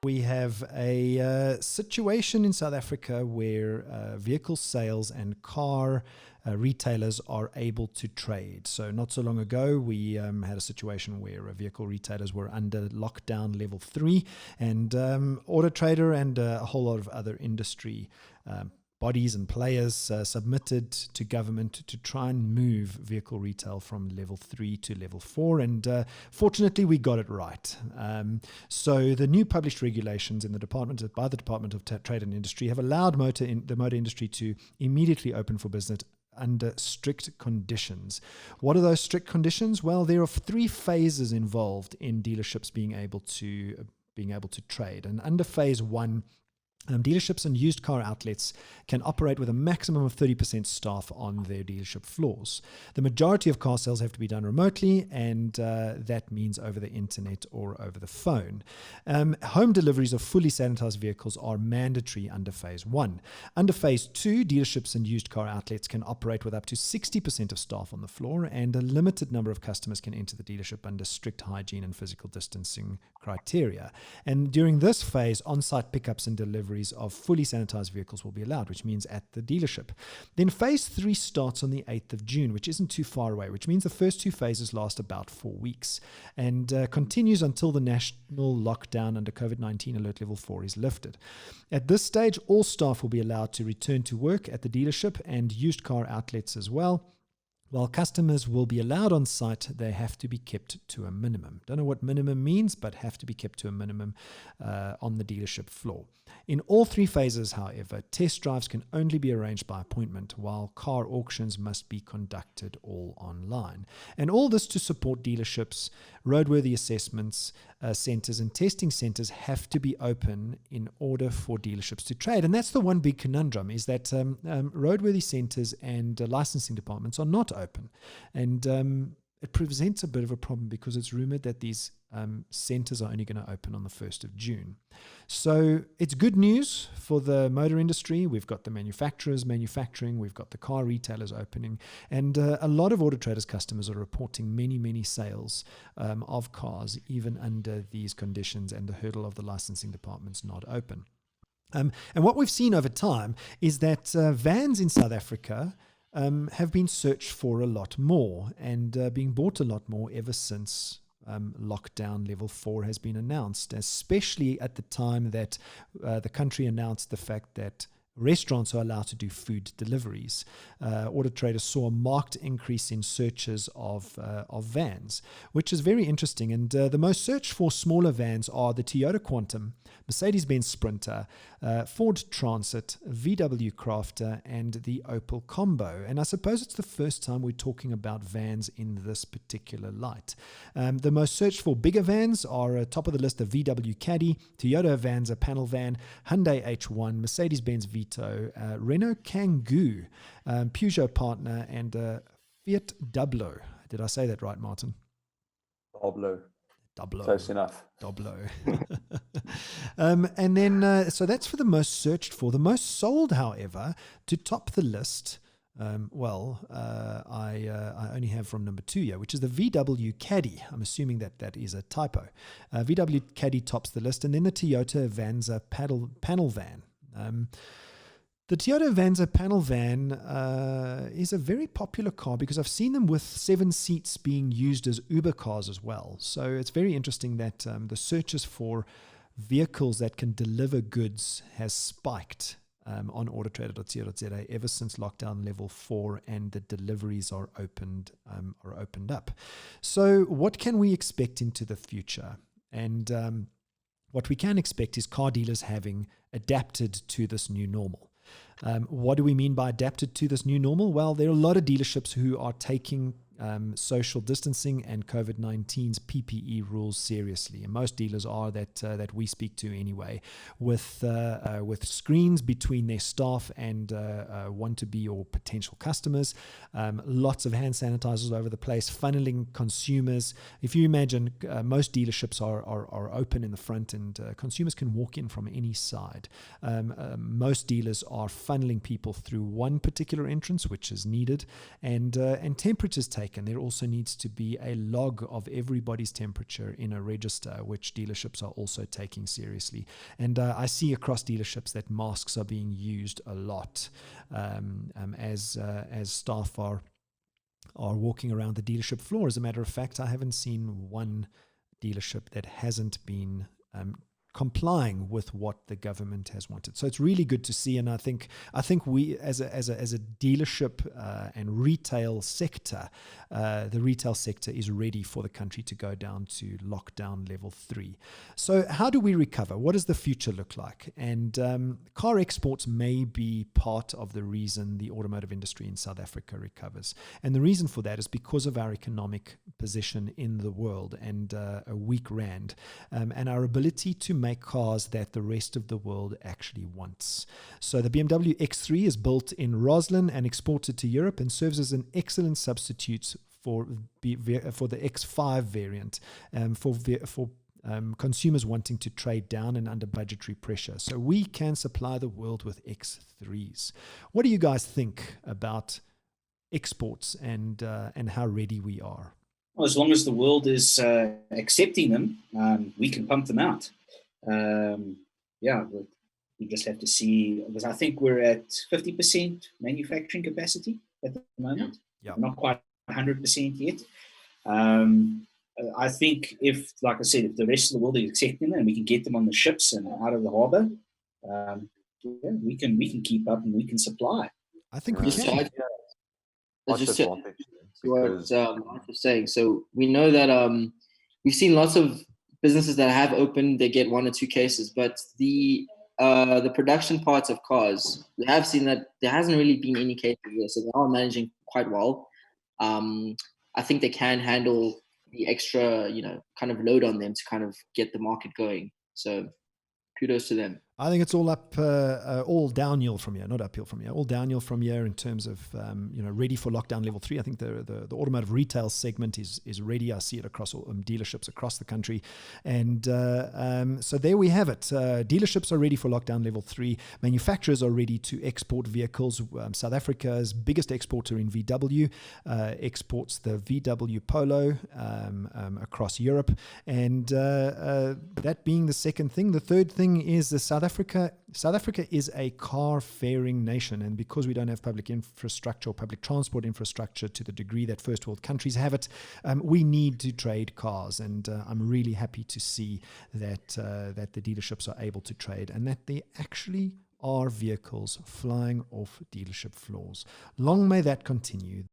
We have a situation in South Africa where vehicle sales and car retailers are able to trade. So not so long ago, we had a situation where vehicle retailers were under lockdown level 3, and AutoTrader and a whole lot of other industry bodies and players submitted to government to try and move vehicle retail from level 3 to level 4, and fortunately we got it right. So the new published regulations by the Department of Trade and Industry have allowed the motor industry to immediately open for business under strict conditions. What are those strict conditions? Well, there are 3 phases involved in dealerships being able to trade, and under phase 1, dealerships and used car outlets can operate with a maximum of 30% staff on their dealership floors. The majority of car sales have to be done remotely, and that means over the internet or over the phone. Home deliveries of fully sanitized vehicles are mandatory under phase 1. Under phase 2, dealerships and used car outlets can operate with up to 60% of staff on the floor, and a limited number of customers can enter the dealership under strict hygiene and physical distancing criteria. And during this phase, on-site pickups and deliveries of fully sanitized vehicles will be allowed, which means at the dealership. Then phase 3 starts on the 8th of June, which isn't too far away, which means the first 2 phases last about 4 weeks and continues until the national lockdown under COVID-19 alert level 4 is lifted. At this stage, all staff will be allowed to return to work at the dealership and used car outlets as well. While customers will be allowed on site, they have to be kept to a minimum. Don't know what minimum means, but have to be kept to a minimum on the dealership floor. In all 3 phases, however, test drives can only be arranged by appointment, while car auctions must be conducted all online. And all this to support dealerships. Roadworthy assessments centers and testing centers have to be open in order for dealerships to trade. And that's the one big conundrum, is that roadworthy centers and licensing departments are not open. And it presents a bit of a problem because it's rumored that these centers are only going to open on the 1st of June. So it's good news for the motor industry. We've got the manufacturers manufacturing, we've got the car retailers opening, and a lot of AutoTrader's customers are reporting many sales of cars even under these conditions and the hurdle of the licensing departments not open. And what we've seen over time is that vans in South Africa have been searched for a lot more and being bought a lot more ever since lockdown level 4 has been announced, especially at the time that the country announced the fact that restaurants are allowed to do food deliveries. AutoTrader saw a marked increase in searches of vans, which is very interesting. And the most searched for smaller vans are the Toyota Quantum, Mercedes-Benz Sprinter, Ford Transit, VW Crafter, and the Opel Combo. And I suppose it's the first time we're talking about vans in this particular light. The most searched for bigger vans are top of the list: the VW Caddy, Toyota Avanza panel van, Hyundai H1, Mercedes-Benz Vito, Renault Kangoo, Peugeot Partner, and Fiat Doblo. Did I say that right, Martin? Doblo. Close enough. Doblo. And then, so that's for the most searched for. The most sold, however, to top the list, I only have from number 2 here, which is the VW Caddy. I'm assuming that is a typo. VW Caddy tops the list, and then the Toyota Avanza panel van. The Toyota Avanza panel van is a very popular car because I've seen them with 7 seats being used as Uber cars as well. So it's very interesting that the searches for vehicles that can deliver goods has spiked on autotrader.co.za ever since lockdown level 4 and the deliveries are opened up. So what can we expect into the future? And what we can expect is car dealers having adapted to this new normal. What do we mean by adapted to this new normal? Well, there are a lot of dealerships who are taking social distancing and COVID-19's PPE rules seriously, and most dealers are that we speak to anyway, with screens between their staff and want-to-be or potential customers, lots of hand sanitizers over the place, funneling consumers. If you imagine, most dealerships are open in the front, and consumers can walk in from any side. Most dealers are funneling people through one particular entrance, which is needed, and temperatures taken. taken. There also needs to be a log of everybody's temperature in a register, which dealerships are also taking seriously. And I see across dealerships that masks are being used a lot as staff are walking around the dealership floor. As a matter of fact, I haven't seen one dealership that hasn't been complying with what the government has wanted. So it's really good to see, and I think we as a dealership and retail sector, the retail sector is ready for the country to go down to lockdown level 3. So how do we recover? What does the future look like? And car exports may be part of the reason the automotive industry in South Africa recovers. And the reason for that is because of our economic position in the world and a weak rand, and our ability to make cars that the rest of the world actually wants. So the BMW X3 is built in Roslyn and exported to Europe and serves as an excellent substitute for the X5 variant for consumers wanting to trade down and under budgetary pressure. So we can supply the world with X3s. What do you guys think about exports and how ready we are? Well, as long as the world is accepting them, we can pump them out. We just have to see, because I think we're at 50% manufacturing capacity at the moment. Yeah. Not quite 100% yet. I think if, like I said, if the rest of the world is accepting them and we can get them on the ships and out of the harbor, we can keep up and we can supply. I think we can. Just what Mark was saying. So we know that we've seen lots of businesses that have opened, they get 1 or 2 cases, but the production parts of cars, we have seen that there hasn't really been any cases there, so they are managing quite well. I think they can handle the extra, kind of load on them to kind of get the market going. So kudos to them. I think it's all all downhill from here, not uphill from here. All downhill from here in terms of ready for lockdown level 3. I think the automotive retail segment is ready. I see it across all dealerships across the country, and so there we have it. Dealerships are ready for lockdown level 3. Manufacturers are ready to export vehicles. South Africa's biggest exporter in VW exports the VW Polo across Europe, and that being the second thing. The third thing is the South Africa is a car-faring nation, and because we don't have public infrastructure or public transport infrastructure to the degree that first world countries have it, we need to trade cars, and I'm really happy to see that the dealerships are able to trade, and that there actually are vehicles flying off dealership floors. Long may that continue.